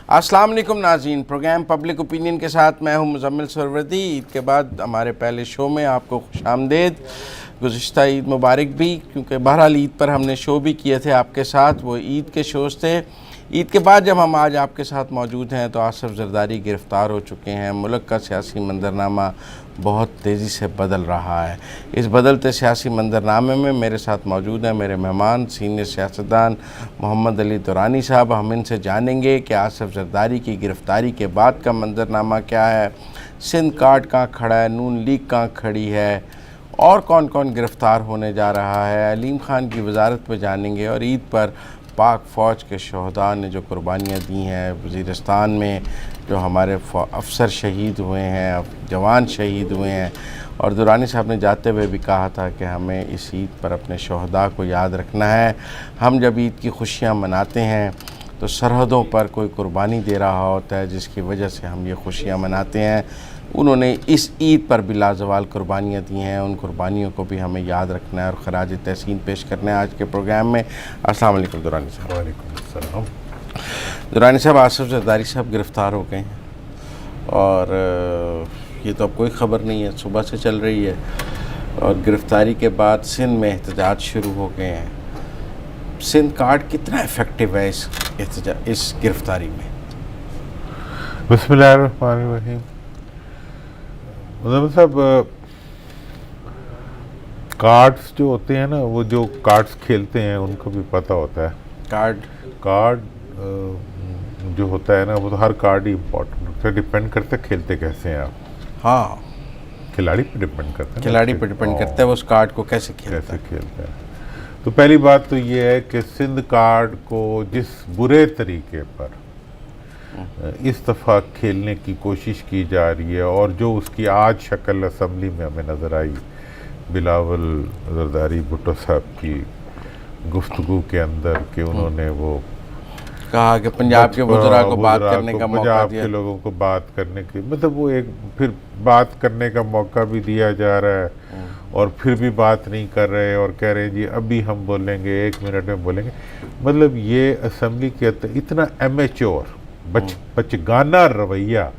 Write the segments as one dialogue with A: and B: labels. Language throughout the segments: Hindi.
A: अस्सलाम वालेकुम नाज़रीन, प्रोग्राम पब्लिक ओपिनियन के साथ मैं हूं मुज़म्मिल सरवरदी। ईद के बाद हमारे पहले शो में आपको खुशामदीद। गुज़िश्ता ईद मुबारक भी, क्योंकि बहरहाल ईद पर हमने शो भी किए थे आपके साथ, वो ईद के शोज़ थे। ईद के बाद जब हम आज आपके साथ मौजूद हैं तो आसिफ जरदारी गिरफ़्तार हो चुके हैं। मुल्क का सियासी मंजरनामा बहुत तेज़ी से बदल रहा है। इस बदलते सियासी मंजरनामे में मेरे साथ मौजूद हैं मेरे मेहमान सीनियर सियासतदान मोहम्मद अली दुरानी साहब। हम इनसे जानेंगे कि आसिफ जरदारी की गिरफ़्तारी के बाद का मंजरनामा क्या है, सिंध कार्ड कहाँ खड़ा है, नून लीग कहाँ खड़ी है, और कौन कौन गिरफ़्तार होने जा रहा है। अलीम खान की वजारत पर जानेंगे और ईद पर पाक फ़ौज के शहदा ने जो कुर्बानियाँ दी हैं, वज़ीरिस्तान में जो हमारे अफसर शहीद हुए हैं, जवान शहीद हुए हैं। और दुरानी साहब ने जाते हुए भी कहा था कि हमें इस ईद पर अपने शहदा को याद रखना है। हम जब ईद की खुशियाँ मनाते हैं तो सरहदों पर कोई कुर्बानी दे रहा होता है जिसकी वजह से हम ये खुशियाँ मनाते हैं। उन्होंने इस ईद पर भी लाजवाल कुर्बानियाँ दी हैं, उन कुर्बानियों को भी हमें याद रखना है और ख़राज तहसीन पेश करना है आज के प्रोग्राम में। अस्सलाम वालेकुम दुरानी साहब।
B: वालेकुम अस्सलाम।
A: दुरानी साहब, आसिफ जरदारी साहब गिरफ़्तार हो गए हैं और ये तो अब कोई ख़बर नहीं है, सुबह से चल रही है। और गिरफ़्तारी के बाद सिंध में एहतजाज शुरू हो गए हैं। सिंध कार्ड कितना इफ़ेक्टिव है इस गिरफ़्तारी में?
B: बिस्मिल्लाहिर्रहमानिर्रहीम। मुज़म्मिल साहब, कार्ड्स जो होते हैं ना, वो जो कार्ड्स खेलते हैं उनको भी पता होता है। कार्ड जो होता है ना, वो तो हर कार्ड ही इम्पोर्टेंट होता है, डिपेंड करता है खेलते कैसे हैं आप।
A: हाँ,
B: खिलाड़ी पे डिपेंड करता है,
A: खिलाड़ी पे डिपेंड करता है वो उस कार्ड को कैसे खेलता
B: है। तो पहली बात तो ये है कि सिंध कार्ड को जिस बुरे तरीके पर इस दफ़ा खेलने की कोशिश की जा रही है और जो उसकी आज शक्ल असम्बली में हमें नज़र आई, बिलावल जरदारी भुट्टो साहब की गुफ्तगू के अंदर कि उन्होंने वो
A: कहा कि पंजाब के बुजुर्ग को बात करने का मौका दिया,
B: पंजाब के लोगों को बात करने की, मतलब वो एक फिर बात करने का मौका भी दिया जा रहा है और फिर भी बात नहीं कर रहे और कह रहे हैं जी अभी हम बोलेंगे, 1 मिनट में बोलेंगे। मतलब ये असम्बली के इतना एमेच्योर बचगाना रवैया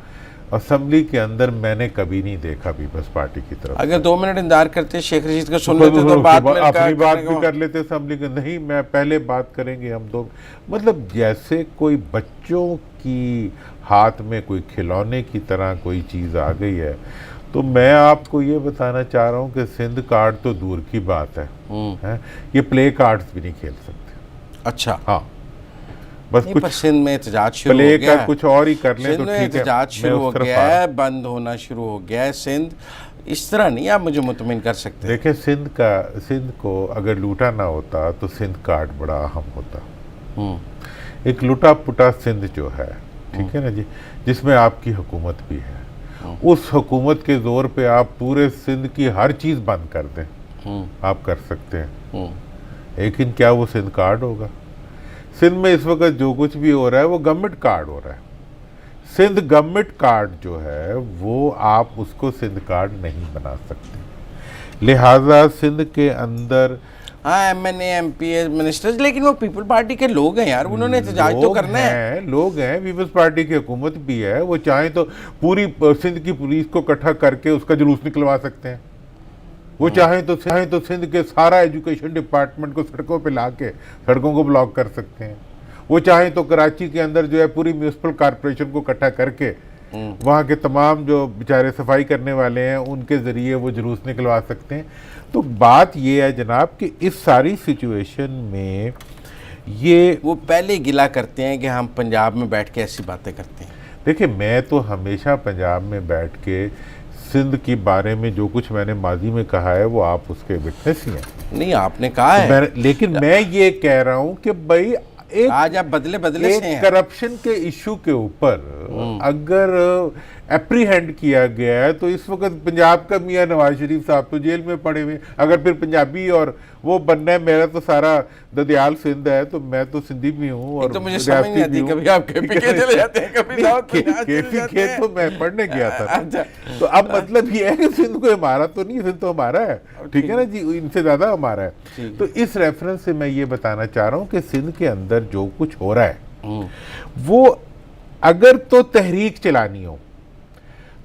B: असम्बली के अंदर मैंने कभी नहीं देखा पीपल्स पार्टी की तरफ।
A: अगर 2 मिनट इंतजार करते शेख रशीद को सुन लेते तो बात में
B: अपनी बात भी कर लेते असम्बली के, नहीं मैं पहले बात करेंगे हम दो। मतलब जैसे कोई बच्चों की हाथ में कोई खिलौने की तरह कोई चीज़ आ गई है। तो मैं आपको ये बताना चाह रहा हूँ कि सिंध कार्ड तो दूर की बात है, ये प्ले कार्ड्स भी नहीं खेल सकते।
A: अच्छा,
B: हाँ, बस कुछ
A: सिंध में एहतजाज शुरू हो
B: प्ले
A: गया
B: का कुछ और ही कर लें तो ठीक है।
A: एहतजाज शुरू हो गया है, बंद होना शुरू हो गया है सिंध। इस तरह नहीं आप मुझे मुतमिन कर सकते।
B: देखिए, सिंध को अगर लूटा ना होता तो सिंध कार्ड बड़ा अहम होता। एक लूटा पुटा सिंध जो है, ठीक है ना जी, जिसमें आपकी हुकूमत भी है, उस हुकूमत के जोर पे आप पूरे सिंध की हर चीज़ बंद कर दें, आप कर सकते हैं। लेकिन क्या वो सिंध कार्ड होगा? सिंध में इस वक्त जो कुछ भी हो रहा है वो गवर्नमेंट कार्ड हो रहा है। सिंध गवर्नमेंट कार्ड जो है वो आप उसको सिंध कार्ड नहीं बना सकते। लिहाजा सिंध के अंदर
A: हाँ, MNA MP मिनिस्टर्स, लेकिन वो पीपल पार्टी के लोग हैं यार, उन्होंने एहतजाज तो करना है।
B: लोग हैं, पीपल्स पार्टी की हुकूमत भी है, वो चाहें तो पूरी सिंध की पुलिस को इकट्ठा करके उसका जुलूस निकलवा सकते हैं। वो चाहें तो सिंध के सारा एजुकेशन डिपार्टमेंट को सड़कों पे ला के सड़कों को ब्लॉक कर सकते हैं। वो चाहें तो कराची के अंदर जो है पूरी म्यूनसिपल कॉरपोरेशन को इकट्ठा करके वहाँ के तमाम जो बेचारे सफाई करने वाले हैं उनके ज़रिए वो जुलूस निकलवा सकते हैं। तो बात ये है जनाब कि इस सारी सिचुएशन में ये
A: वो पहले गिला करते हैं कि हम पंजाब में बैठ के ऐसी बातें करते हैं।
B: देखिए, मैं तो हमेशा पंजाब में बैठ के सिंध के बारे में जो कुछ मैंने माजी में कहा है वो आप उसके विटनेस ही हैं।
A: नहीं, आपने कहा है,
B: लेकिन मैं ये कह रहा हूँ कि भाई
A: आज आप बदले से हैं।
B: करप्शन के इशू के ऊपर अगर एप्रीहेंड किया गया है तो इस वक्त पंजाब का मियां नवाज शरीफ साहब तो जेल में पड़े हुए। अगर फिर पंजाबी और वो बनना है, मेरा तो सारा ददयाल सिंध है, तो मैं तो सिंधी भी हूँ और
A: तो मुझे समझ नहीं आती, कभी आप KPK चले जाते हैं, कभी
B: KPK तो मैं पढ़ने गया था। अच्छा, तो अब मतलब ये है कि सिंध को हमारा तो नहीं, सिंध तो हमारा है, ठीक है ना जी, इनसे ज्यादा हमारा है। तो इस रेफरेंस से मैं ये बताना चाह रहा हूँ कि सिंध के अंदर जो कुछ हो रहा है वो अगर तो तहरीक चलानी हो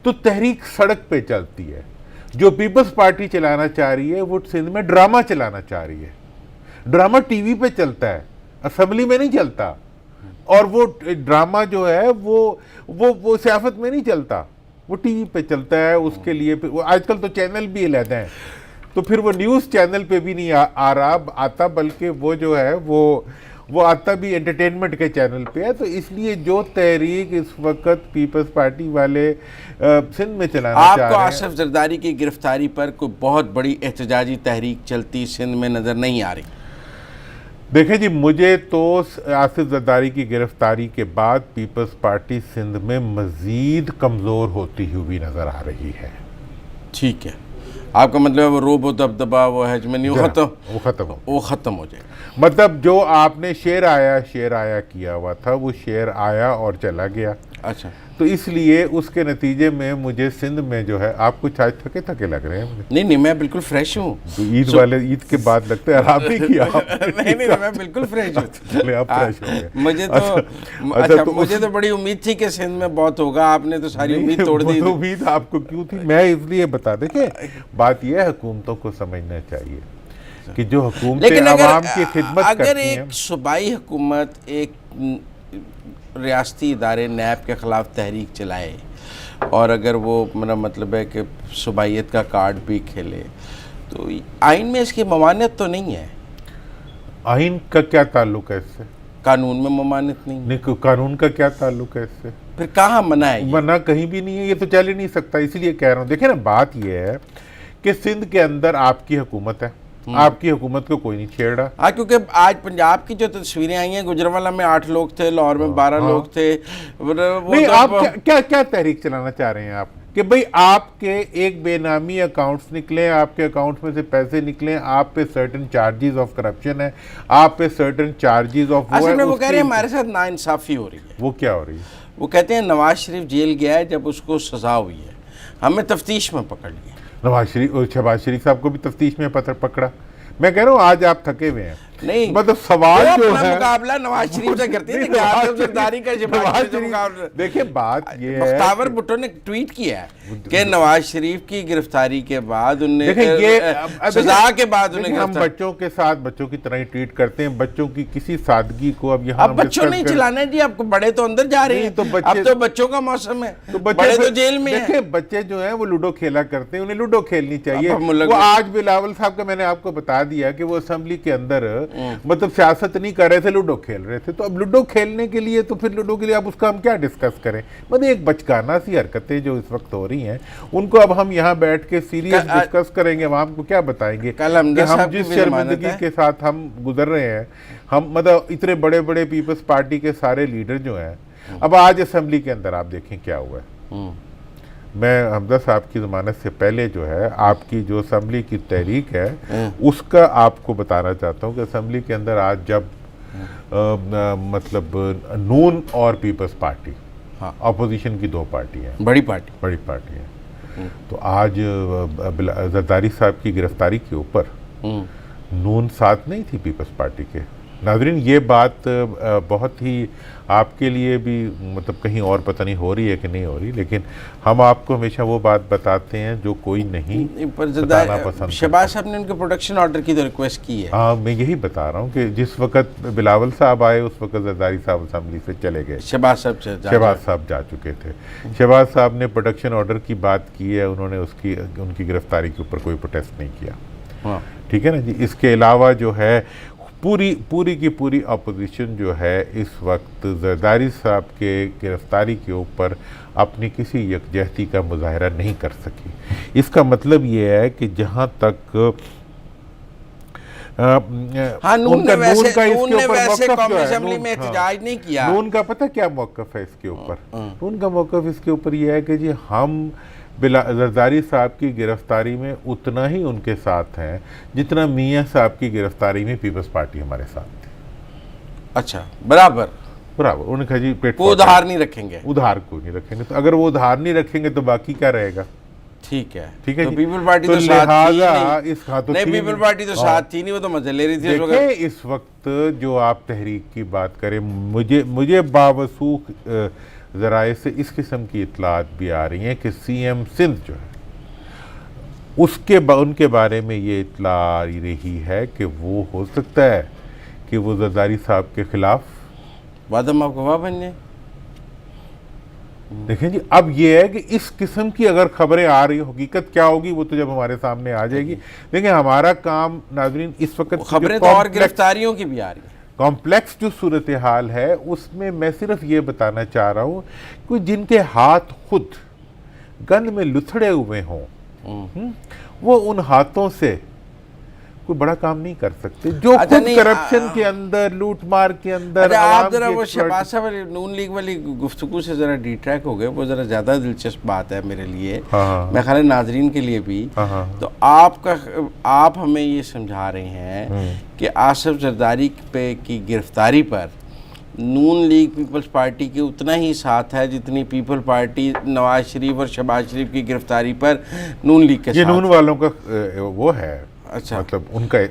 B: तो तहरीक सड़क पे चलती है। जो पीपल्स पार्टी चलाना चाह रही है वो सिंध में ड्रामा चलाना चाह रही है। ड्रामा टीवी पे चलता है, असेंबली में नहीं चलता। और वो ड्रामा जो है वो सियासत में नहीं चलता, वो टीवी पे चलता है। उसके लिए आजकल तो चैनल भी अलग हैं, तो फिर वो न्यूज़ चैनल पे भी नहीं आ रहा आता, बल्कि वो जो है वो आता भी एंटरटेनमेंट के चैनल पे है। तो इसलिए जो तहरीक इस वक्त पीपल्स पार्टी वाले सिंध में चलाना चाह
A: आपको
B: रहे हैं,
A: आसिफ जरदारी की गिरफ्तारी पर कोई बहुत बड़ी एहतजाजी तहरीक चलती सिंध में नज़र नहीं आ रही?
B: देखें जी, मुझे तो आसिफ जरदारी की गिरफ्तारी के बाद पीपल्स पार्टी सिंध में मज़ीद कमज़ोर होती हुई नज़र आ रही है।
A: ठीक है, आपका मतलब है वो रोब व दबदबा, वो हेजमनी, वो ख़त्म हो जाएगा।
B: मतलब जो आपने शेर आया किया हुआ था, वो शेर आया और चला गया।
A: अच्छा,
B: तो इसलिए उसके नतीजे में मुझे सिंध में जो है, आप कुछ आज थके थके लग रहे हैं।
A: नहीं, मैं बिल्कुल फ्रेश हूँ।
B: तो ईद के बाद लगता है आराम नहीं किया
A: नहीं, मैं बिल्कुल फ्रेश हूँ।
B: चले आप फ्रेश हो गए।
A: मुझे तो बड़ी उम्मीद थी कि सिंध में बहुत होगा, आपने तो सारी उम्मीद तोड़ दी।
B: उम्मीद आपको क्यों थी? मैं इसलिए बता दें, बात यह है हुकूमतों को समझना चाहिए कि जो हुकूमतें आवाम की खिदमत करती हैं।
A: अगर एक सूबाई हुकूमत एक रियासती इदारे नैब के ख़िलाफ़ तहरीक चलाए और अगर वो मेरा मतलब है कि सूबाइयत का कार्ड भी खेले, तो आइन में इसकी ममानियत तो नहीं है।
B: आइन का क्या ताल्लुक है इससे?
A: कानून में ममानियत नहीं,
B: कानून का क्या ताल्लुक है इससे?
A: फिर कहाँ मना है?
B: मना कहीं भी नहीं है, ये तो चल ही नहीं सकता। इसलिए कह रहा हूँ, देखिए ना, बात ये है कि सिंध के अंदर आपकी हुकूमत है, आपकी हुकूमत को कोई नहीं छेड़ रहा।
A: हाँ, क्योंकि आज पंजाब की जो तस्वीरें आई हैं, गुजरांवाला में 8 लोग थे, लाहौर में 12 लोग थे।
B: नहीं, आप क्या तहरीक चलाना चाह रहे हैं आप? कि भाई आपके एक बेनामी अकाउंट्स निकले, आपके अकाउंट्स में से पैसे निकले, आप पे सर्टेन चार्जेस ऑफ करप्शन है, आप पे सर्टेन चार्जेस ऑफ
A: असल में वो कह रहे हैं हमारे साथ नाइंसाफ़ी हो रही है।
B: वो क्या हो रही है?
A: वो कहते हैं नवाज शरीफ जेल गया है जब उसको सजा हुई है, हमें तफ्तीश में पकड़ लिया।
B: शहबाज शरीफ साहब को भी तफ्तीश में पकड़ा। मैं कह रहा हूँ आज आप थके हुए हैं।
A: नहीं,
B: मतलब सवाल जो है,
A: मुकाबला नवाज शरीफ से करते हैं
B: का। देखिए बात ये है,
A: मुख्तार भुट्टो ने ट्वीट किया है कि नवाज शरीफ की गिरफ्तारी के बाद उन्हें सजा के बाद उन्हें,
B: हम बच्चों के साथ बच्चों की तरह ही ट्वीट करते हैं, बच्चों की किसी सादगी को अब यहाँ
A: बच्चों नहीं चलाना है जी। आपको बड़े तो अंदर जा रहे हैं, अब तो बच्चों का मौसम है, तो बड़े तो जेल में हैं।
B: देखिए बच्चे जो है वो लूडो खेला करते हैं, उन्हें लूडो खेलनी चाहिए। वो आज बिलावल साहब का मैंने आपको बता दिया कि वो असेंबली के अंदर मतलब सियासत नहीं कर रहे थे, लूडो खेल रहे थे। तो अब लूडो खेलने के लिए, तो फिर लूडो के लिए अब उसका हम क्या डिस्कस करें? मतलब एक बचकाना सी हरकतें जो इस वक्त हो रही हैं, उनको अब हम यहाँ बैठ के सीरियस डिस्कस करेंगे, हम आपको क्या बताएंगे कि हम जिस शर्मिंदगी के साथ हम गुजर रहे हैं। हम मतलब इतने बड़े बड़े पीपल्स पार्टी के सारे लीडर जो हैं, अब आज असेंबली के अंदर आप देखें क्या हुआ है। मैं हमजा साहब की ज़मानत से पहले जो है आपकी जो असेंबली की तहरीक है उसका आपको बताना चाहता हूँ कि असेंबली के अंदर आज जब मतलब नून और पीपल्स पार्टी, हाँ, अपोजिशन की 2 पार्टी हैं, बड़ी पार्टी है। तो आज जरदारी साहब की गिरफ्तारी के ऊपर नून साथ नहीं थी पीपल्स पार्टी के। नाज़रीन, ये बात बहुत ही आपके लिए भी मतलब कहीं और पता नहीं हो रही है कि नहीं हो रही, लेकिन हम आपको हमेशा वो बात बताते हैं जो कोई नहीं बताना पसंद।
A: शहबाज साहब ने उनके प्रोटेक्शन ऑर्डर की तो रिक्वेस्ट की है।
B: हाँ, मैं यही बता रहा हूँ कि जिस वक्त बिलावल साहब आए उस वक्त जरदारी साहब असेंबली से चले गए, शहबाज साहब जा चुके थे। शहबाज साहब ने प्रोटेक्शन ऑर्डर की बात की है, उन्होंने उनकी गिरफ्तारी के ऊपर कोई प्रोटेस्ट नहीं किया। ठीक है ना जी। इसके अलावा जो है पूरी की पूरी अपोजिशन जो है इस वक्त जरदारी साहब के गिरफ्तारी के ऊपर अपनी किसी यकजहती का मुजाहरा नहीं कर सकी। इसका मतलब ये है कि जहाँ तक
A: नून ने वैसे कौमी असेंबली में एहतजाज नहीं किया।
B: नून का पता क्या मौक़िफ़ है इसके ऊपर? नून का मौक़िफ़ इसके ऊपर यह है कि जी हम जरदारी साहब की गिरफ्तारी में उतना ही उनके साथ हैं जितना मियाँ साहब की गिरफ्तारी में पीपल्स पार्टी हमारे साथ थी।
A: अच्छा, बराबर।
B: उन्होंने कहा जी पेट
A: उधार नहीं रखेंगे,
B: उधार को नहीं रखेंगे। तो अगर वो उधार नहीं रखेंगे तो बाकी क्या रहेगा?
A: ठीक है
B: तो
A: पीपल पार्टी तो साथ थी नहीं, पीपल पार्टी तो साथ थी नहीं, वो तो मजे ले रही थी।
B: देखिए इस वक्त जो आप तहरीक की बात करें, मुझे बावसूख ज़राए से इस किस्म की इतलात भी आ रही हैं कि सीएम सिंध जो है उनके बारे में ये इतला आ रही है कि वो हो सकता है कि वो जरदारी साहब के खिलाफ
A: वादम आप गवाह बन जाए।
B: देखें जी, अब ये है कि इस किस्म की अगर खबरें आ रही, हकीकत क्या होगी वो तो जब हमारे सामने आ जाएगी। देखिए, हमारा काम नाज़रीन इस वक्त
A: खबरें तो और गिरफ्तारियों की भी आ रही है,
B: कॉम्प्लेक्स जो सूरत हाल है उसमें मैं सिर्फ ये बताना चाह रहा हूँ कि जिनके हाथ खुद गंद में लुथड़े हुए हों, वो उन हाथों से कोई बड़ा काम नहीं कर सकते, जो
A: अच्छा,
B: खुद करप्शन के अंदर, लूट मार के अंदर।
A: अच्छा, आप जरा वो शहबाज साहब वाली नून लीग वाली गुफ्तगू से जरा डिट्रैक्ट हो गए, वो जरा ज़्यादा दिलचस्प बात है मेरे लिए, मैं ख्याल नाजरीन के लिए भी। तो आप हमें ये समझा रहे हैं कि आसिफ जरदारी पे की गिरफ्तारी पर नून लीग पीपल्स पार्टी के उतना ही साथ है जितनी पीपल पार्टी नवाज शरीफ और शहबाज शरीफ की गिरफ्तारी पर नून लीग के
B: ये
A: साथ
B: नून वालों का वो है।
A: अच्छा,
B: मतलब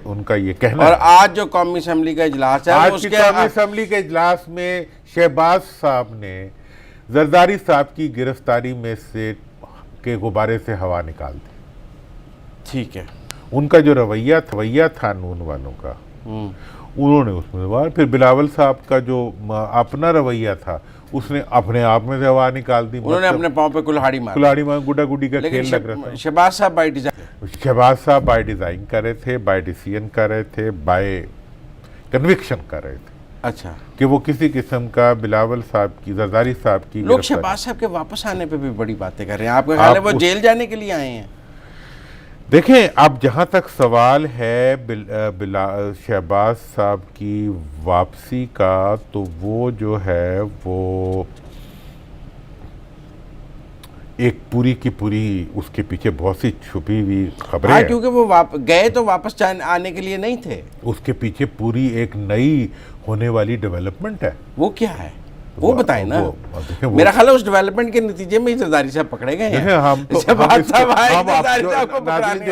B: उनका ये कहना
A: और
B: है।
A: आज जो कौमी असम्बली का इजलास है,
B: आज की कौमी असम्बली के इजलास में शहबाज साहब ने जरदारी साहब की गिरफ्तारी में से के गुब्बारे से हवा निकाल दी।
A: ठीक है,
B: उनका जो रवैया था नून वालों का, उन्होंने उसमें वार, फिर बिलावल साहब का जो अपना रवैया था उसने अपने आप में से हवा निकाल दी।
A: उन्होंने अपने पाँव पे कुल्हाड़ी
B: मार गुड्डा गुड्डी का खेल लग रहा था।
A: शहबाज साहब बाय डिजाइन,
B: शहबाज साहब बाय डिजाइन कर रहे थे, बाय डिसीजन कर रहे थे, बाय कन्विक्शन कर रहे थे।
A: अच्छा,
B: कि वो किसी किस्म का बिलावल साहब की, जरदारी साहब की
A: लोग शहबाज साहब के वापस आने पे भी बड़ी बातें कर रहे हैं। आपका ख्याल है वो जेल जाने के लिए आए हैं?
B: देखें, अब जहाँ तक सवाल है शहबाज साहब की वापसी का, तो वो जो है वो एक पूरी की पूरी उसके पीछे बहुत सी छुपी हुई खबरें हैं,
A: क्योंकि वो गए तो वापस आने के लिए नहीं थे।
B: उसके पीछे पूरी एक नई होने वाली डेवलपमेंट है।
A: वो क्या है वो बताएं ना।
B: वो
A: मेरा ख्याल है उस डेवलपमेंट के नतीजे में ही जरदारी साहब पकड़े गए हैं।
B: हम जो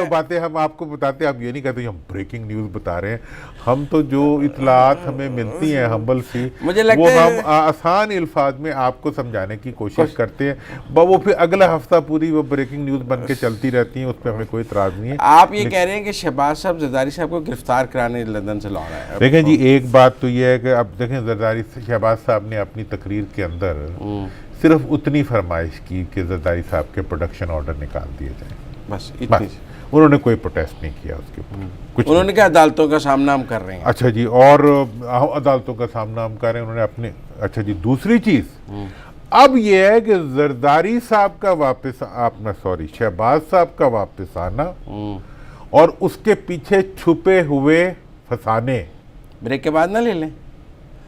B: बातें हम आपको बताते हैं, हम ये नहीं कहते हम ब्रेकिंग न्यूज़ बता रहे हैं। हम तो जो इतलात हमें मिलती हैं हम्बल सी,
A: मुझे लगता
B: वो
A: है
B: हम आसान अल्फाज में आपको समझाने की कोशिश करते हैं। वो फिर अगला हफ्ता पूरी वो ब्रेकिंग न्यूज़ बन के चलती रहती है, उस पर हमें कोई इतराज़ नहीं है।
A: आप ये कह रहे हैं कि शहबाज साहब जरदारी साहब को गिरफ्तार कराने लंदन से लौट आए।
B: देखें जी, एक बात तो ये है कि अब देखें, जरदारी शहबाज साहब ने अपनी तकरीर के अंदर सिर्फ उतनी फरमाइश की कि जरदारी साहब के प्रोडक्शन ऑर्डर निकाल दिए जाए,
A: बस इतनी।
B: उन्होंने कोई प्रोटेस्ट नहीं किया उसके ऊपर कुछ।
A: उन्होंने क्या अदालतों का सामना हम कर रहे हैं।
B: अच्छा जी, और अदालतों का सामना हम कर रहे हैं, उन्होंने अपने। अच्छा जी, दूसरी चीज अब ये है कि जरदारी साहब का वापस शहबाज साहब का वापस आना और उसके पीछे छुपे हुए फसाने।
A: ब्रेक के बाद ना ले लें,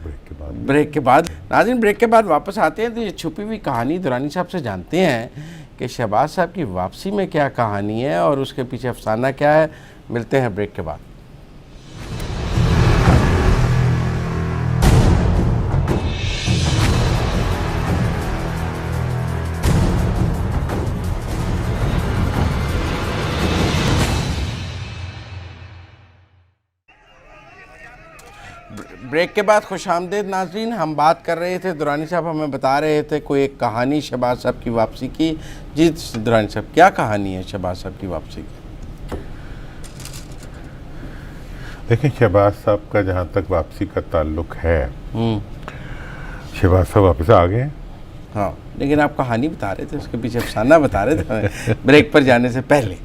A: ब्रेक के बाद नाज़रीन, ब्रेक के बाद वापस आते हैं तो ये छुपी हुई कहानी दुरानी साहब से जानते हैं कि शहबाज साहब की वापसी में क्या कहानी है और उसके पीछे अफसाना क्या है। मिलते हैं ब्रेक के बाद। ब्रेक के बाद खुशामदीद नाज़रीन। हम बात कर रहे थे, दुरानी साहब हमें बता रहे थे कोई एक कहानी शहबाज साहब की वापसी की। जी दुरानी साहब, क्या कहानी है शहबाज साहब की वापसी की?
B: देखें, शहबाज साहब का जहाँ तक वापसी का ताल्लुक है, शहबाज साहब वापस आ गए।
A: हाँ, लेकिन आप कहानी बता रहे थे, उसके पीछे अफसाना बता रहे थे ब्रेक पर जाने से पहले।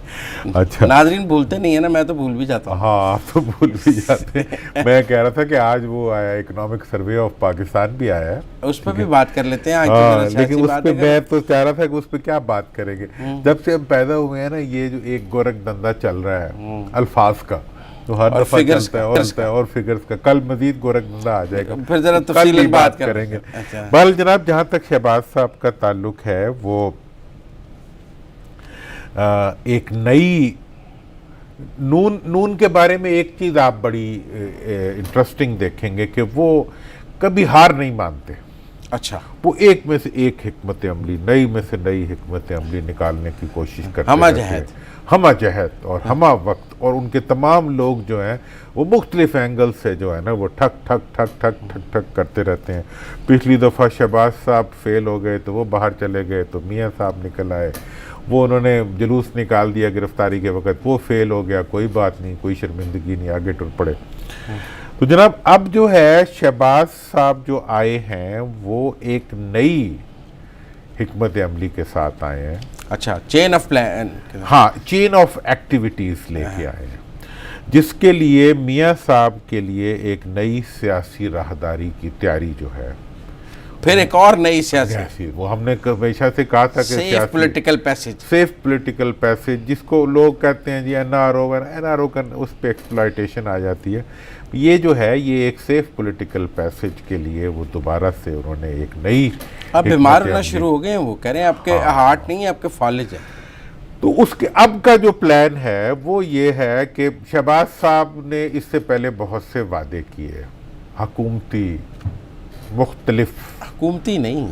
B: अच्छा,
A: नाज़रीन भूलते नहीं है ना, मैं तो भूल भी जाता हूँ।
B: हाँ, आप तो भूल भी जाते हैं। मैं कह रहा था कि आज वो आया, इकोनॉमिक सर्वे ऑफ पाकिस्तान भी आया है,
A: उस पर भी बात कर लेते हैं आज।
B: लेकिन उस पर मैं तो चाह रहा था कि उस पर क्या बात करेंगे। जब से हम पैदा हुए हैं ना, ये जो एक गोरख धंधा चल रहा है अल्फाज का, तो हर दफा चलता है और फिगर्स का। कल मजीद गोरखधंधा आ जाएगा,
A: फिर जरा तफसीलन बात
B: करेंगे।
A: अच्छा।
B: बहरहाल जनाब, जहाँ तक शहबाज साहब का ताल्लुक है, वो एक नई नून के बारे में एक चीज़ आप बड़ी इंटरेस्टिंग देखेंगे कि वो कभी हार नहीं मानते।
A: अच्छा,
B: वो एक में से एक हिकमत अमली, नई में से नई हिकमत अमली निकालने की कोशिश करते
A: हम
B: रहते हैं। हमा जहत और हमा वक्त, और उनके तमाम लोग जो हैं वो मुख्तलिफ एंगल से जो है ना वो ठक ठक ठक ठक ठक ठक करते रहते हैं। पिछली दफ़ा शहबाज साहब फेल हो गए तो वो बाहर चले गए, तो मियाँ साहब निकल आए, वो उन्होंने जुलूस निकाल दिया गिरफ्तारी के वक्त, वो फेल हो गया, कोई बात नहीं, कोई शर्मिंदगी नहीं, आगे टुर पड़े। तो जनाब अब जो है शहबाज साहब जो आए हैं वो एक नई हिकमत अमली के साथ आए हैं।
A: अच्छा, चेन ऑफ प्लान।
B: हाँ, चेन ऑफ एक्टिविटीज़ लेके आए हैं, जिसके लिए मियाँ साहब के लिए एक नई सियासी राहदारी की तैयारी जो है,
A: फिर एक और नई सियासी,
B: वो हमने हमेशा से कहा था कि
A: safe political passage,
B: safe political passage, जिसको लोग कहते हैं जी एनआरओ का उस पर एक्सप्लॉयटेशन आ जाती है। ये जो है ये एक सेफ पॉलिटिकल पैसेज के लिए वो दोबारा से उन्होंने एक नई,
A: अब बीमार होना शुरू हो गए हैं, वो कह रहे हैं आपके हार्ट नहीं है, आपके फॉलेज है।
B: तो उसके अब का जो प्लान है वो ये है कि शहबाज साहब ने इससे पहले बहुत से वादे किए, हुकूमती मुख्तलिफ,
A: हुकूमती नहीं,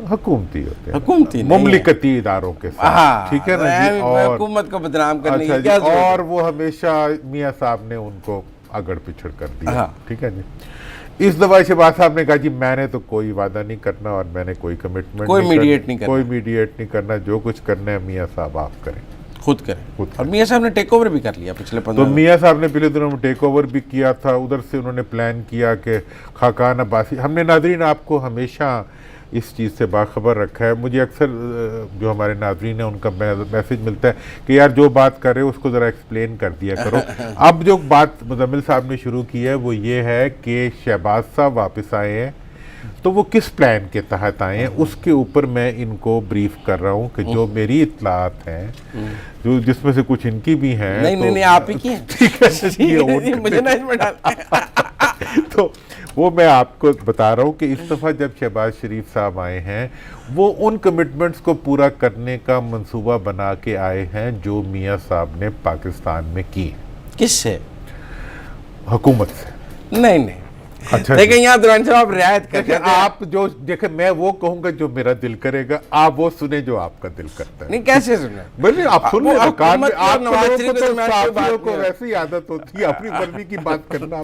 B: हुकूमती होते हैं,
A: हुकूमती
B: मुमलिकती इदारों के साथ, ठीक है ना जी, और
A: हुकूमत को बदनाम करने
B: अच्छा
A: की क्या जरूरत है?
B: और वो हमेशा मियाँ साहब ने उनको अगड़ पिछड़ कर दिया, ठीक है जी। इस दफा शहबाज साहब ने कहा जी मैंने तो कोई वादा नहीं करना और मैंने कोई कमिटमेंट
A: कोई मीडिएट नहीं करना,
B: कोई मीडिएट नहीं करना, जो कुछ करना है मियाँ साहब आप करें,
A: खुद करें। और मियाँ साहब ने टेक ओवर भी कर लिया पिछले 15
B: तो मियाँ साहब ने पिछले दिनों में टेक ओवर भी किया था। उधर से उन्होंने प्लान किया कि खाकान अब्बासी, हमने नाजरीन आपको हमेशा इस चीज़ से बाखबर रखा है। मुझे अक्सर जो हमारे नाजरीन है उनका मैसेज मिलता है कि यार जो बात कर रहे हो उसको ज़रा एक्सप्लेन कर दिया करो। अब जो बात मुजम्मिल साहब ने शुरू की है वो ये है कि शहबाज साहब वापस आए हैं, तो वो किस प्लान के तहत आए हैं उसके ऊपर मैं इनको ब्रीफ कर रहा हूँ कि जो मेरी इत्तलात हैं, जो जिसमें से कुछ इनकी भी हैं,
A: नहीं आप ही की हैं।
B: ठीक है,
A: मुझे ना इसमें डाल।
B: तो वो मैं आपको बता रहा हूँ कि इस दफ़ा जब शहबाज शरीफ साहब आए हैं वो उन कमिटमेंट्स को पूरा करने का मंसूबा बना के आए हैं जो मियाँ साहब ने पाकिस्तान में की।
A: किससे?
B: हुकूमत से।
A: नहीं अच्छा, देखिए यहाँ दुरान साहब आप रियायत करके
B: आप जो देखे, मैं वो कहूंगा जो मेरा दिल करेगा, आप वो सुने जो आपका दिल करता है।
A: नहीं कैसे सुने?
B: बोलिए आप सुन ले, आप
A: लोगों
B: को वैसी आदत होती है अपनी मर्जी की बात करना,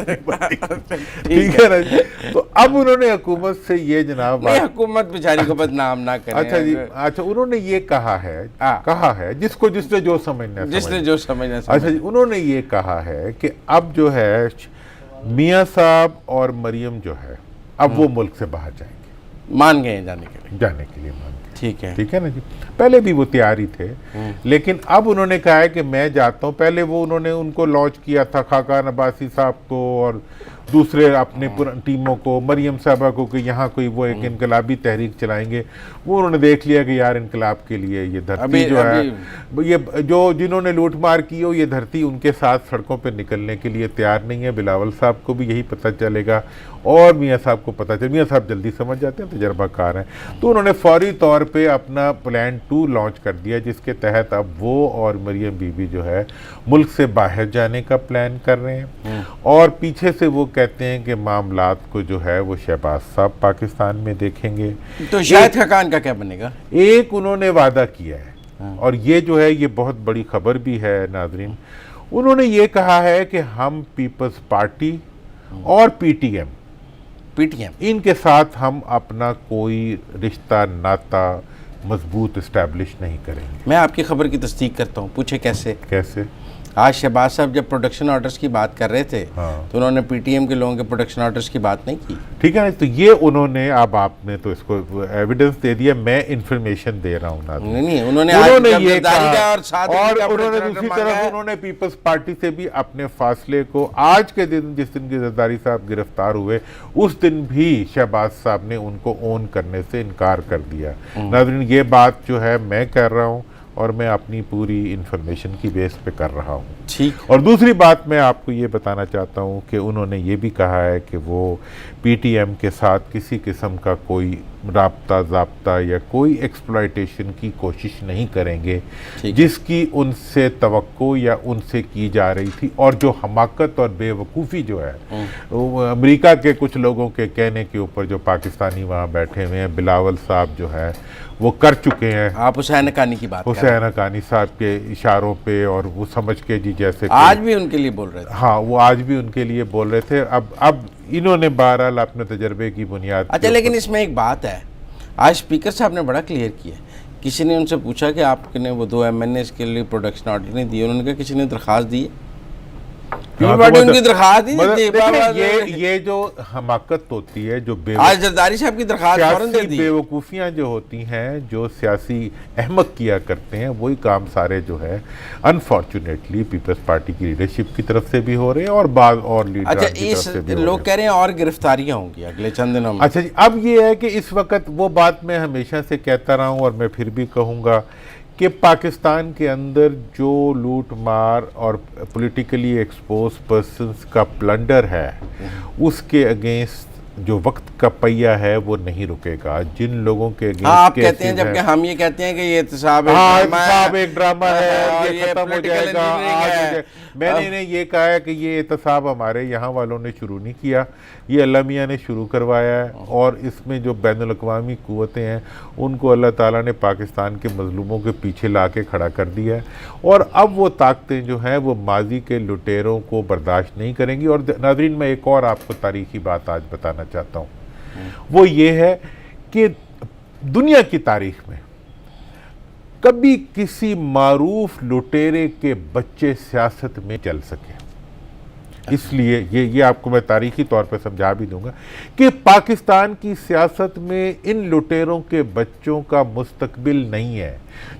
B: ठीक है ना। तो अब उन्होंने हुकूमत से ये जनाब,
A: हुकूमत बेचारी को बदनाम ना करें।
B: अच्छा जी, अच्छा उन्होंने ये कहा है जिसको जिसने जो समझना, अच्छा जी, उन्होंने ये कहा है कि अब जो है मियाँ साहब और मरियम जो है अब वो मुल्क से बाहर जाएंगे,
A: मान गए जाने के लिए
B: मान गए,
A: ठीक
B: है ना जी। पहले भी वो तैयार ही थे, लेकिन अब उन्होंने कहा है कि मैं जाता हूँ। पहले वो उन्होंने उनको लॉन्च किया था खाकान अब्बासी साहब को और दूसरे अपने टीमों को, मरियम साहबा को, कि यहाँ कोई वो एक इनकलाबी तहरीक चलाएंगे। वो उन्होंने देख लिया कि यार इनकलाब के लिए ये धरती जो है, ये जो जिन्होंने लूटमार की हो, ये धरती उनके साथ सड़कों पर निकलने के लिए तैयार नहीं है। बिलावल साहब को भी यही पता चलेगा और मियाँ साहब को पता चले। मियाँ साहब जल्दी समझ जाते हैं, तजर्बाकार हैं, तो उन्होंने फौरी तौर पे अपना प्लान 2 लॉन्च कर दिया, जिसके तहत अब वो और मरियम बीबी जो है मुल्क से बाहर जाने का प्लान कर रहे हैं। और पीछे से वो कहते हैं कि मामलात को जो है वो शहबाज साहब पाकिस्तान में देखेंगे।
A: तो शाहिद खाकान का क्या बनेगा?
B: एक उन्होंने वादा किया है, और ये जो है ये बहुत बड़ी खबर भी है नाजरीन। उन्होंने ये कहा है कि हम पीपल्स पार्टी और पीटीएम इनके साथ हम अपना कोई रिश्ता नाता मजबूत इस्टेब्लिश नहीं करेंगे।
A: मैं आपकी खबर की तस्दीक करता हूँ, पूछे कैसे? आज शहबाज साहब जब प्रोडक्शन ऑर्डर्स की बात कर रहे थे, तो उन्होंने पीटीएम के लोगों के प्रोडक्शन ऑर्डर्स की बात नहीं की,
B: ठीक है। तो ये उन्होंने, अब आपने तो इसको एविडेंस दे दिया, मैं इंफॉर्मेशन दे रहा हूँ ना।
A: नहीं उन्होंने
B: ये कहा, और उन्होंने दूसरी तरफ उन्होंने पीपल्स पार्टी से भी अपने फासले को, आज के दिन जिस दिन की जरदारी साहब गिरफ्तार हुए उस दिन भी शहबाज साहब ने उनको ओन करने से इनकार कर दिया। नाज़रीन, ये बात जो है मैं कर रहा हूँ और मैं अपनी पूरी इन्फॉर्मेशन की बेस पे कर रहा हूँ,
A: ठीक।
B: और दूसरी बात मैं आपको ये बताना चाहता हूँ कि उन्होंने ये भी कहा है कि वो पीटीएम के साथ किसी किस्म का कोई राब्ता ज़ाब्ता या कोई एक्सप्लॉयटेशन की कोशिश नहीं करेंगे
A: ठीक।
B: जिसकी उनसे तवक्को या उनसे की जा रही थी। और जो हमाकत और बेवकूफ़ी जो है वो अमेरिका के कुछ लोगों के कहने के ऊपर जो पाकिस्तानी वहाँ बैठे हुए हैं, बिलावल साहब जो है वो कर चुके हैं।
A: आप हुसैन हक्कानी की बात कर रहे
B: हुसैन हक्कानी साहब के इशारों पे और वो समझ के जी जैसे
A: हैं। आज भी उनके लिए बोल रहे थे।
B: हाँ, वो आज भी उनके लिए बोल रहे थे। अब इन्होंने बहरहाल अपने तजर्बे की बुनियाद
A: अच्छा, लेकिन इसमें एक बात है, आज स्पीकर साहब ने बड़ा क्लियर किया। किसी ने उनसे पूछा कि आपने वो 2 MNAs के लिए प्रोडक्शन ऑर्डर नहीं दिए, उन्होंने कहा किसी ने दरख्वास्त दी है। उनकी दरख्वास्त ही नहीं दी।
B: ये जो हमाकत होती है, जो
A: आज जरदारी साहब की दरख्वास्त फौरन दे दी।
B: बेवकूफ़ियाँ जो होती हैं, जो सियासी अहमक किया करते हैं, वही काम सारे जो है अनफॉर्चुनेटली पीपल्स पार्टी की लीडरशिप की तरफ से भी हो रहे हैं और बाद और लीडर
A: अच्छा, इस लोग कह रहे हैं और गिरफ्तारियां होंगी अगले चंद दिनों में।
B: अच्छा जी, अब ये है कि इस वक्त वो बात मैं हमेशा से कहता रहा हूँ और मैं फिर भी कहूँगा कि पाकिस्तान के अंदर जो लूट मार और पॉलिटिकली एक्सपोज पर्सन्स का प्लंडर है, उसके अगेंस्ट जो वक्त का पहिया है वो नहीं रुकेगा। जिन लोगों के अगेंस्ट
A: आप कहते हैं, जबकि हम ये कहते हैं कि ये एहतसाब
B: एक ड्रामा है, ये खत्म हो जाएगा आज। मैंने इन्हें ये कहा है कि ये एहतसाब हमारे यहाँ वालों ने शुरू नहीं किया, ये अल्लाह मियाँ ने शुरू करवाया है। और इसमें जो बैनुल अक़वामी क़ुव्वतें हैं उनको अल्लाह ताला ने पाकिस्तान के मज़लूमों के पीछे ला के खड़ा कर दिया है। और अब वो ताकतें जो हैं वो माजी के लुटेरों को बर्दाश्त नहीं करेंगी। और नाज़रीन, मैं एक और आपको तारीख़ी बात आज बताना चाहता हूँ, वो ये है कि दुनिया की तारीख़ में कभी किसी मारूफ लुटेरे के बच्चे सियासत में चल सके। इसलिए ये आपको मैं तारीखी तौर पर समझा भी दूंगा कि पाकिस्तान की सियासत में इन लुटेरों के बच्चों का मुस्तकबिल नहीं है,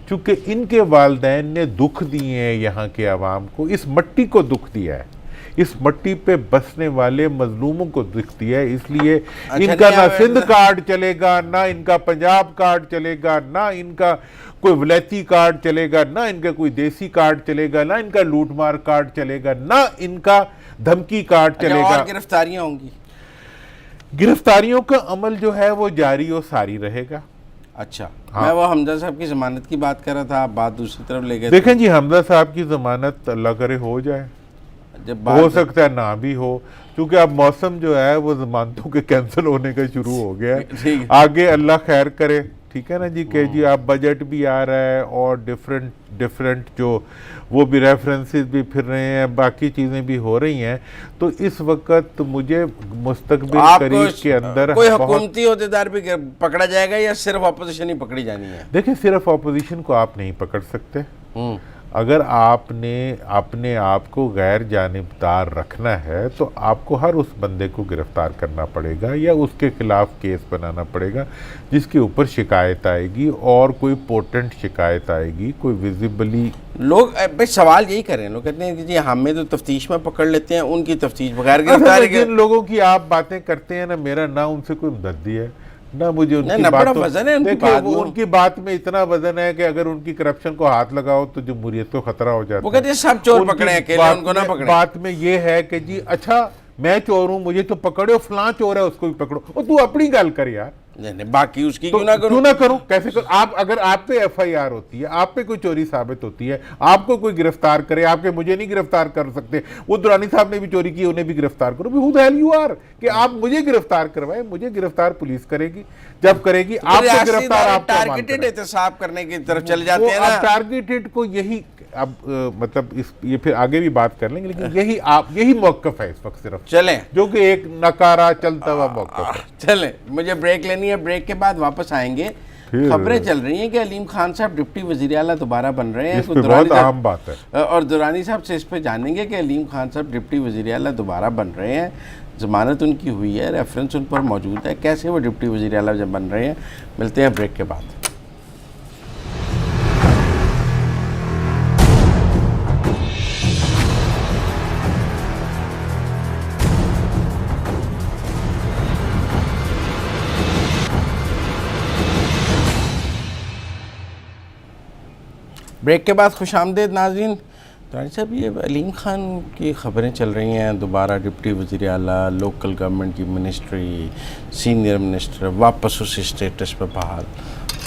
B: चूँकि इनके वालिदैन ने दुख दिए हैं, यहाँ के अवाम को, इस मट्टी को दुख दिया है, इस मट्टी पे बसने वाले मजलूमों को दुख दिया है। इसलिए इनका ना सिंध कार्ड चलेगा, ना इनका पंजाब कार्ड चलेगा, ना इनका कोई वलैती कार्ड चलेगा, ना इनका कोई देसी कार्ड चलेगा, ना इनका लूटमार कार्ड चलेगा, ना इनका धमकी कार्ड चलेगा।
A: और गिरफ्तारियां होंगी।
B: गिरफ्तारियों का अमल जो है वो जारी और सारी रहेगा।
A: अच्छा,
B: हाँ।
A: मैं वो हमजा साहब की जमानत की बात कर रहा था, आप बात दूसरी तरफ ले गए।
B: देखें जी, हमजा साहब की जमानत अल्लाह करे हो जाए, जब हो सकता है ना भी हो, क्योंकि अब मौसम जो है वो जमानतों के कैंसिल होने का शुरू हो गया है। आगे अल्लाह खैर करे, ठीक है ना जी। कि जी आप बजट भी आ रहा है और डिफरेंट जो वो भी रेफरेंसेस भी फिर रहे हैं, बाकी चीज़ें भी हो रही हैं। तो इस वक्त मुझे मुस्तकबिल करीब के अंदर
A: कोई हुकूमती ओहदेदार भी पकड़ा जाएगा या सिर्फ अपोजिशन ही पकड़ी जानी है?
B: देखिए, सिर्फ अपोजिशन को आप नहीं पकड़ सकते। अगर आपने अपने आप को गैर जानिबदार रखना है तो आपको हर उस बंदे को गिरफ्तार करना पड़ेगा या उसके खिलाफ केस बनाना पड़ेगा जिसके ऊपर शिकायत आएगी, और कोई पोटेंट शिकायत आएगी, कोई विजिबली।
A: लोग भाई सवाल यही कर रहे हैं, लोग कहते हैं कि जी हमें तो तफ्तीश में पकड़ लेते हैं, उनकी तफ्तीश बगैर गिरफ्तारी के।
B: जिन लोगों की आप बातें करते हैं ना, मेरा ना उनसे कोई हमदर्दी है ना मुझे उनकी
A: ना,
B: बात
A: बड़ा वजन है
B: उनकी बात में इतना वजन है कि अगर उनकी करप्शन को हाथ लगाओ तो जमहूरियत को खतरा हो जाता है।
A: वो कहते हैं सब चोर पकड़े हैं, अकेले उनको ना पकड़े।
B: बात में ये है कि जी अच्छा मैं चोर हूं, मुझे तो पकड़ो, फलां चोर है उसको भी पकड़ो। और तू अपनी गल कर यार,
A: नहीं, बाकी उसकी
B: तो
A: क्यों ना करूं?
B: कैसे करूं? आप अगर आप पे FIR होती है, आप पे कोई चोरी साबित होती है, आपको कोई गिरफ्तार करे, आपके मुझे नहीं गिरफ्तार कर सकते। वो दुरानी साहब ने भी चोरी की, उन्हें भी गिरफ्तार करो। Who the hell you are कि आप मुझे गिरफ्तार करवाए? मुझे गिरफ्तार पुलिस करेगी, जब करेगी आपको गिरफ्तार। आप
A: टारगेटेड एहतसाब करने की तरफ चले जाते हैं ना।
B: टारगेटेड को यही अब मतलब ये फिर आगे भी बात कर लेंगे, लेकिन यही मौक़िफ़ है इस वक्त सिर्फ,
A: चलें,
B: जो कि एक नकारा चलता हुआ मौक़िफ़ है।
A: चलें, मुझे ब्रेक लेनी है, ब्रेक के बाद वापस आएंगे। खबरें चल रही हैं कि अलीम खान साहब डिप्टी वज़ीर आला दोबारा बन रहे हैं।
B: बहुत अहम बात है,
A: और दुरानी साहब से इस पे जानेंगे कि अलीम खान साहब डिप्टी वज़ीर आला दोबारा बन रहे हैं, ज़मानत उनकी हुई है, रेफरेंस उन पर मौजूद है, कैसे वो डिप्टी वज़ीर आला जब बन रहे हैं। मिलते हैं ब्रेक के बाद। ब्रेक के बाद खुशामदीद नाज़रीन। रानी साहब, ये अलीम खान की ख़बरें चल रही हैं, दोबारा डिप्टी वज़ीर आला, लोकल गवर्नमेंट की मिनिस्ट्री, सीनियर मिनिस्टर वापस उस स्टेटस पर बहाल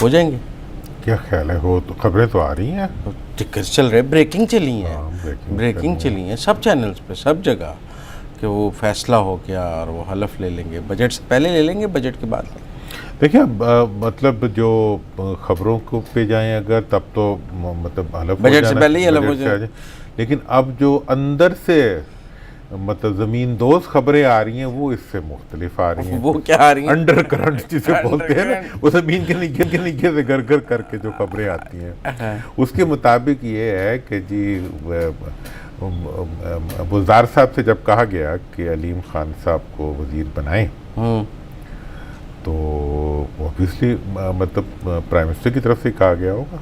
A: हो जाएंगे?
B: क्या ख्याल है? वो तो खबरें तो आ रही हैं,
A: टिकट चल रहे, ब्रेकिंग चली हैं, ब्रेकिंग
B: चल
A: चली हैं सब चैनल्स पे, सब जगह, कि वो फैसला हो गया और वो हलफ ले लेंगे। बजट से पहले ले लेंगे, बजट के बाद लेंगे।
B: देखिए, मतलब जो खबरों को पे जाएं अगर, तब तो मतलब हलफ हो
A: बजट से
B: जाना,
A: पहले ही हलफ हो
B: बजट से आ
A: जाए।
B: लेकिन अब जो अंदर से मतलब ज़मीन दोस्त खबरें आ रही हैं, वो इससे मुख्तलिफ आ रही हैं।
A: वो क्या आ रही हैं?
B: अंडर करंट जिसे बोलते हैं ना, वो ज़मीन के नीचे से घर करके जो खबरें आती हैं, उसके मुताबिक ये है कि जी बुज़दार साहब से जब कहा गया कि अलीम खान साहब को वज़ीर बनाएं, तो ऑब्वियसली मतलब प्राइम मिनिस्टर की तरफ से कहा गया होगा।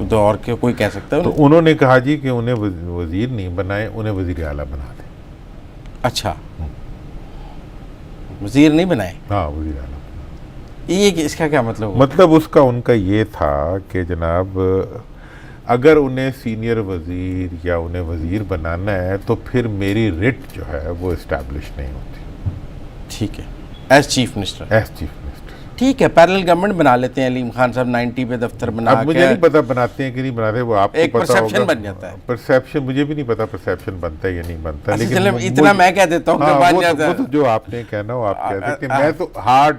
A: तो और क्या कोई कह सकता है?
B: तो उन्होंने कहा जी कि उन्हें वज़ीर नहीं बनाए, उन्हें वज़ीर आला बना दें।
A: अच्छा, वज़ीर नहीं बनाए?
B: हाँ, वज़ीर आला।
A: ये इसका क्या मतलब हुआ?
B: मतलब उसका उनका ये था कि जनाब, अगर उन्हें सीनियर वज़ीर या उन्हें वज़ीर बनाना है तो फिर मेरी रिट जो है वो इस्टेब्लिश नहीं होती।
A: ठीक है, as chief minister.
B: As chief minister
A: ठीक है, पैरेलल गवर्नमेंट बना लेते हैं। अलीम खान साहब 90 पे दफ्तर बना
B: अब मुझे नहीं पता बनाते हैं कि नहीं बनाते, वो आपको
A: एक
B: पता होगा।
A: परसेप्शन बन जाता है।
B: परसेप्शन मुझे भी नहीं पता परसेप्शन बनता है या नहीं बनता,
A: अच्छा,
B: लेकिन
A: चले इतना मैं कह देता हूँ
B: हाँ,
A: कि बन
B: वो
A: जाता है।
B: तो जो आपने कहना हो आप कह सकते हैं। मैं तो हार्ड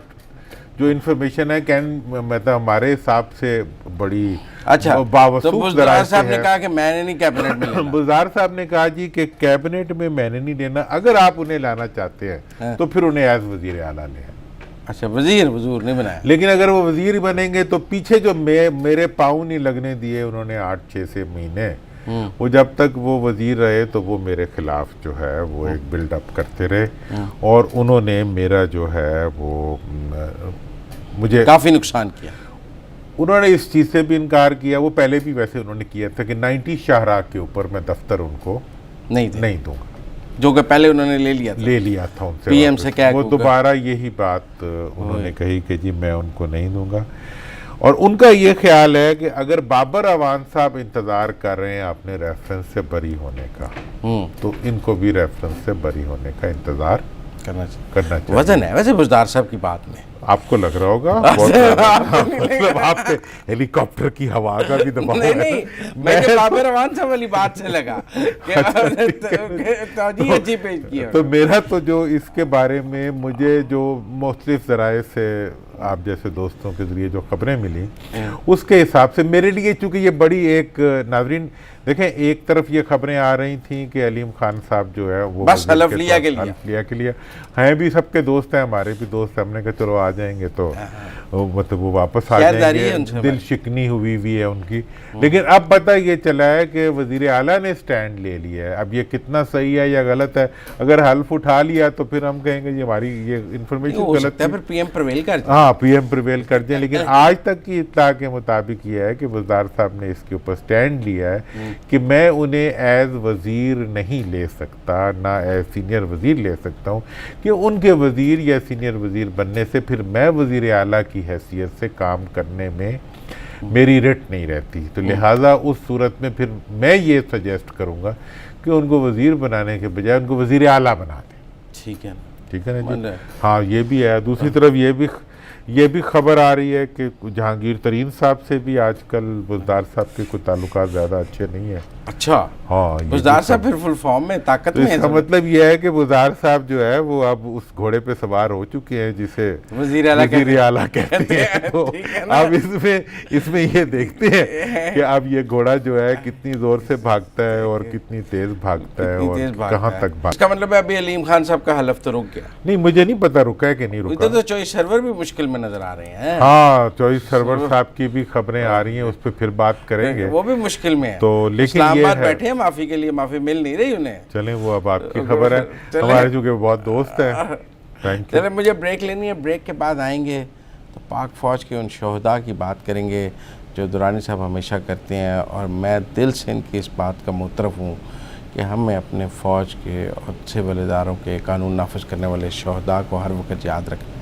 B: जो इन्फॉर्मेशन है मतलब हमारे हिसाब से बड़ी
A: अच्छा, तो
B: बावसूख
A: बुज़दार साहब ने कहा कि मैंने नहीं कैबिनेट में लेना।
B: बुज़दार साहब ने कहा जी कि कैबिनेट में मैंने नहीं लेना, अगर आप उन्हें लाना चाहते हैं तो फिर उन्हें एज वज़ीर आला लें।
A: अच्छा, वज़ीर नहीं बनाया।
B: लेकिन अगर वो वज़ीर बनेंगे तो पीछे जो मेरे पाँव नहीं लगने दिए उन्होंने 8-6 से महीने, वो जब तक वो वज़ीर रहे तो वो मेरे खिलाफ जो है वो एक बिल्डअप करते रहे, और उन्होंने मेरा जो है वो मुझे
A: काफ़ी नुकसान किया।
B: उन्होंने इस चीज़ से भी इनकार किया, वो पहले भी वैसे उन्होंने किया था कि 90 शाहराग के ऊपर मैं दफ्तर उनको नहीं दूंगा,
A: जो कि पहले उन्होंने ले लिया था
B: उनसे।
A: पीएम से क्या
B: वो दोबारा यही बात उन्होंने कही कि जी मैं उनको नहीं दूंगा। और उनका ये ख्याल है कि अगर बाबर अवान साहब इंतज़ार कर रहे हैं अपने रेफरेंस से बरी होने का, तो इनको भी रेफरेंस से बरी होने का इंतज़ार करना चाहिए।
A: वजन है वैसे बुज़दार साहब की बात में,
B: आपको लग रहा होगा मतलब आप पे हेलीकॉप्टर की हवा का भी दबाव है।
A: नहीं, मैं बाबर अवान साहब वाली बात से लगा अच्छी पेश किया।
B: तो मेरा तो जो इसके बारे में मुझे जो मुख्तलिफ ज़राए से आप जैसे दोस्तों के ज़रिए जो खबरें मिली, उसके हिसाब से मेरे लिए, चूँकि ये बड़ी एक नाज़रीन देखें, एक तरफ ये खबरें आ रही थी कि अलीम खान साहब जो है वो
A: बस हलफ लिया
B: के लिए हैं, भी सबके दोस्त हैं, हमारे भी दोस्त, हमने कहा चलो आ जाएंगे तो मतलब वो वापस आ जाएंगे, दिल शिकनी हुई भी है उनकी। लेकिन अब पता ये चला है कि वज़ीर आला ने स्टैंड ले लिया है। अब ये कितना सही है या गलत है, अगर हल्फ उठा लिया तो फिर हम कहेंगे ये हमारी ये इन्फॉर्मेशन गलत है,
A: फिर पीएम प्रिवेल कर जाए।
B: हाँ, पीएम प्रिवेल कर जाए। लेकिन आज तक की इत्तला के मुताबिक ये है कि बुज़दार साहब ने इसके ऊपर स्टैंड लिया है कि मैं उन्हें एज वज़ीर नहीं ले सकता, ना एज सीनियर वज़ीर ले सकता हूँ, कि उनके वज़ीर या सीनियर वज़ीर बनने से फिर मैं वज़ीर आला की हैसियत से काम करने में मेरी रिट नहीं रहती। तो लिहाजा उस सूरत में फिर मैं ये सजेस्ट करूँगा कि उनको वज़ीर बनाने के बजाय उनको वज़ीर आला बना दें।
A: ठीक है
B: ना जी। हाँ, ये भी है। दूसरी तरफ ये भी खबर आ रही है कि जहांगीर तरीन साहब से भी आजकल बुज़दार साहब के कोई ताल्लुकात ज़्यादा अच्छे नहीं है।
A: अच्छा,
B: हाँ,
A: बुज़दार साहब फिर फुल फॉर्म में, ताकत में है।
B: इसका मतलब ये है कि बुज़दार साहब जो है वो अब उस घोड़े पे सवार हो चुके हैं जिसे
A: वज़ीर आला कहते हैं।
B: तो अब इसमें ये देखते हैं कि अब ये घोड़ा जो है कितनी जोर से भागता है और कितनी तेज भागता है और कहाँ तक भागता है।
A: इसका मतलब है अभी अलीम खान साहब का हलफ तो रुक गया?
B: नहीं, मुझे नहीं पता रुका है कि नहीं रुका।
A: तो चॉइस सर्वर भी मुश्किल में नजर आ रहे हैं।
B: हाँ, चॉइस सर्वर साहब की भी खबरें आ रही हैं, उस पर फिर बात करेंगे।
A: वो भी मुश्किल में है।
B: तो लेकिन
A: बैठे हैं माफी के लिए, माफी मिल नहीं रही उन्हें।
B: चलें, वो अब आपकी खबर है, हमारे चूंकि बहुत दोस्त हैं। Thank you.
A: चले, मुझे ब्रेक लेनी है, ब्रेक के बाद आएंगे तो पाक फ़ौज के उन शहदा की बात करेंगे जो दुरानी साहब हमेशा करते हैं, और मैं दिल से इनकी इस बात का मुतरफ़ हूँ कि हमें अपने फ़ौज के और सिविल इदारों के कानून नाफिज करने वाले शहदा को हर वक्त याद रखना है,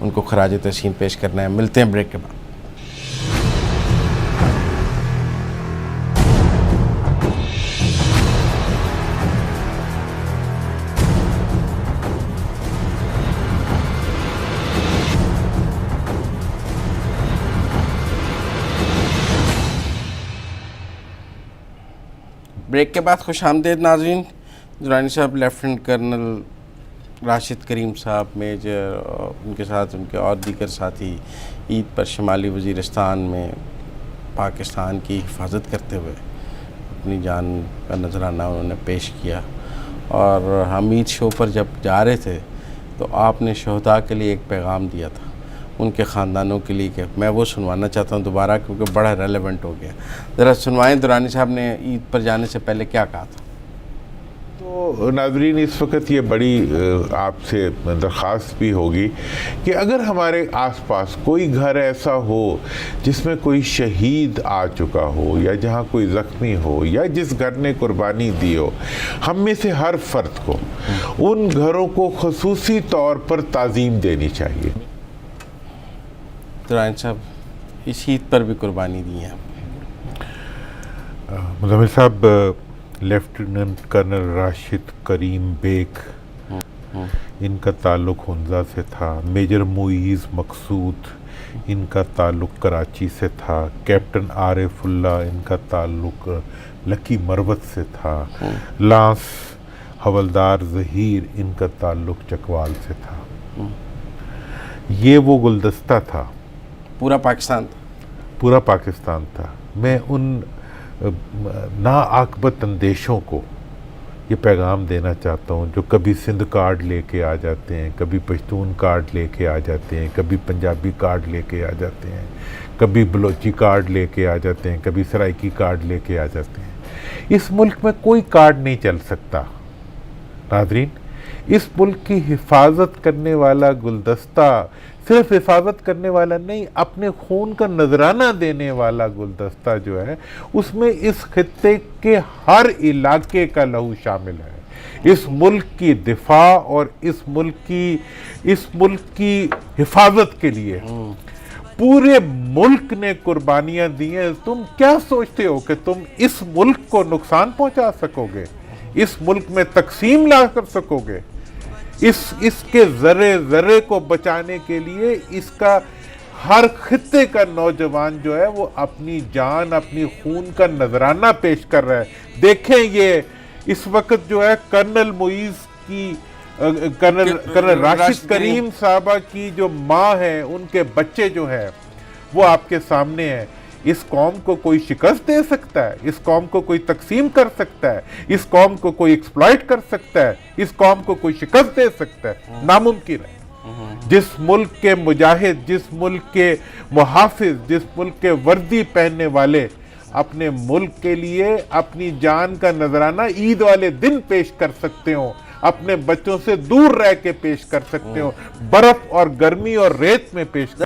A: उनको खराज तहसीन पेश करना है। मिलते हैं ब्रेक के बाद। ब्रेक के बाद खुशामदीद नाज़रीन। दुरानी साहब लेफ्टिनेंट कर्नल राशिद करीम साहब मेजर, उनके साथ उनके और दीगर साथी ईद पर शुमाली वज़ीरिस्तान में पाकिस्तान की हिफाजत करते हुए अपनी जान का नजराना उन्होंने पेश किया। और हम ईद शो पर जब जा रहे थे तो आपने शहदा के लिए एक पैगाम दिया था, उनके ख़ानदानों के लिए, कि मैं वो सुनवाना चाहता हूँ दोबारा क्योंकि बड़ा रेलेवेंट हो गया। ज़रा सुनवाएं दुरानी साहब ने ईद पर जाने से पहले क्या कहा था।
B: तो नाज़रीन, इस वक्त ये बड़ी आपसे दरख्वास्त भी होगी कि अगर हमारे आसपास कोई घर ऐसा हो जिसमें कोई शहीद आ चुका हो या जहाँ कोई ज़ख्मी हो या जिस घर ने कुर्बानी दी हो, हम में से हर फर्द को उन घरों को ख़ुसूसी तौर पर ताज़ीम देनी चाहिए।
A: दुरानी साहब इस ईद पर भी कुर्बानी दी है।
B: मुज़म्मिल साहब, लेफ्टिनेंट कर्नल राशिद करीम बेग, इनका ताल्लुक़ हुंज़ा से था। मेजर मुईज़ मकसूद, इनका ताल्लुक़ कराची से था। कैप्टन आरिफुल्ला, इनका ताल्लुक़ लकी मरवत से था। लांस हवलदार ज़हीर, इनका ताल्लुक़ चकवाल से था। ये वो गुलदस्ता था,
A: पूरा पाकिस्तान
B: पूरा पाकिस्तान था। मैं उन नाआक़बत अंदेशों को ये पैगाम देना चाहता हूँ जो कभी सिंध कार्ड लेके आ जाते हैं, कभी पश्तून कार्ड लेके आ जाते हैं, कभी पंजाबी कार्ड लेके आ जाते हैं, कभी बलोची कार्ड लेके आ जाते हैं, कभी सराइकी कार्ड लेके आ जाते हैं। इस मुल्क में कोई कार्ड नहीं चल सकता नाज़रीन। इस मुल्क की हिफाजत करने वाला गुलदस्ता सिर्फ हिफाजत करने वाला नहीं, अपने खून का नजराना देने वाला गुलदस्ता जो है, उसमें इस खित्ते के हर इलाके का लहू शामिल है। इस मुल्क की दिफा और इस मुल्क की हिफाजत के लिए पूरे मुल्क ने कुर्बानियां दी हैं। तुम क्या सोचते हो कि तुम इस मुल्क को नुकसान पहुंचा सकोगे, इस मुल्क में तकसीम ला कर सकोगे? इसके ज़र्रे ज़र्रे को बचाने के लिए इसका हर खित्ते का नौजवान जो है वो अपनी जान, अपनी खून का नजराना पेश कर रहा है। देखें, ये इस वक्त जो है कर्नल मुईज़ की, कर्नल राशिद करीम साहबा की जो माँ है, उनके बच्चे जो है वो आपके सामने हैं। इस कौम को कोई शिकस्त दे सकता है? इस कौम को कोई तकसीम कर सकता है? इस कौम को कोई एक्सप्लॉइट कर सकता है? इस कौम को कोई शिकस्त दे सकता है? नामुमकिन है। जिस मुल्क के मुजाहिद, जिस मुल्क के मुहाफिज, जिस मुल्क के वर्दी पहनने वाले अपने मुल्क के लिए अपनी जान का नजराना ईद वाले दिन पेश कर सकते हो, अपने बच्चों से दूर रह के पेश कर सकते हो, बर्फ और गर्मी और रेत में पेश कर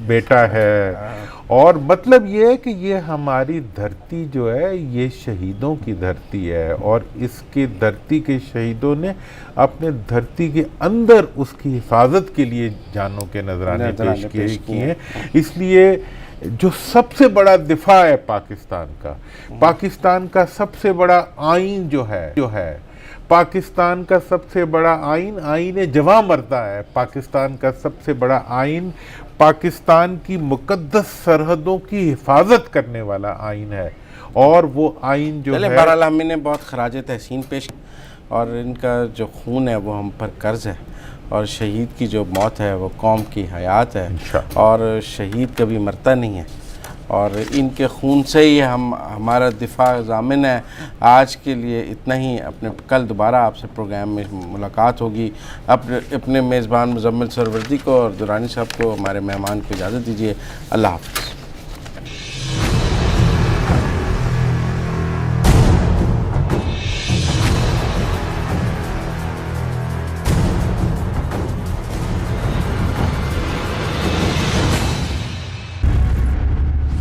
B: बेटा है। और मतलब ये है कि ये हमारी धरती जो है ये शहीदों की धरती है, और इसकी धरती के शहीदों ने अपने धरती के अंदर उसकी हिफाजत के लिए जानों के नजराने पेश किए हैं। इसलिए जो सबसे बड़ा दिफा है पाकिस्तान का सबसे बड़ा आइन जो है पाकिस्तान का सबसे बड़ा आइन जवां मर्दा है। पाकिस्तान का सबसे बड़ा आइन पाकिस्तान की मुकद्दस सरहदों की हिफाजत करने वाला आइन है। और वो आइन जो है,
A: बहरहाल हमने बहुत खराज तहसीन पेश, और इनका जो खून है वो हम पर कर्ज है, और शहीद की जो मौत है वो कौम की हयात है, और शहीद कभी मरता नहीं है, और इनके खून से ही हमारा दिफा ज़ामिन है। आज के लिए इतना ही। कल दोबारा आपसे प्रोग्राम में मुलाकात होगी। अपने मेज़बान मुज़म्मिल सरवर्दी को और दुरानी साहब को, हमारे मेहमान को इजाज़त दीजिए। अल्लाह हाफ़िज़।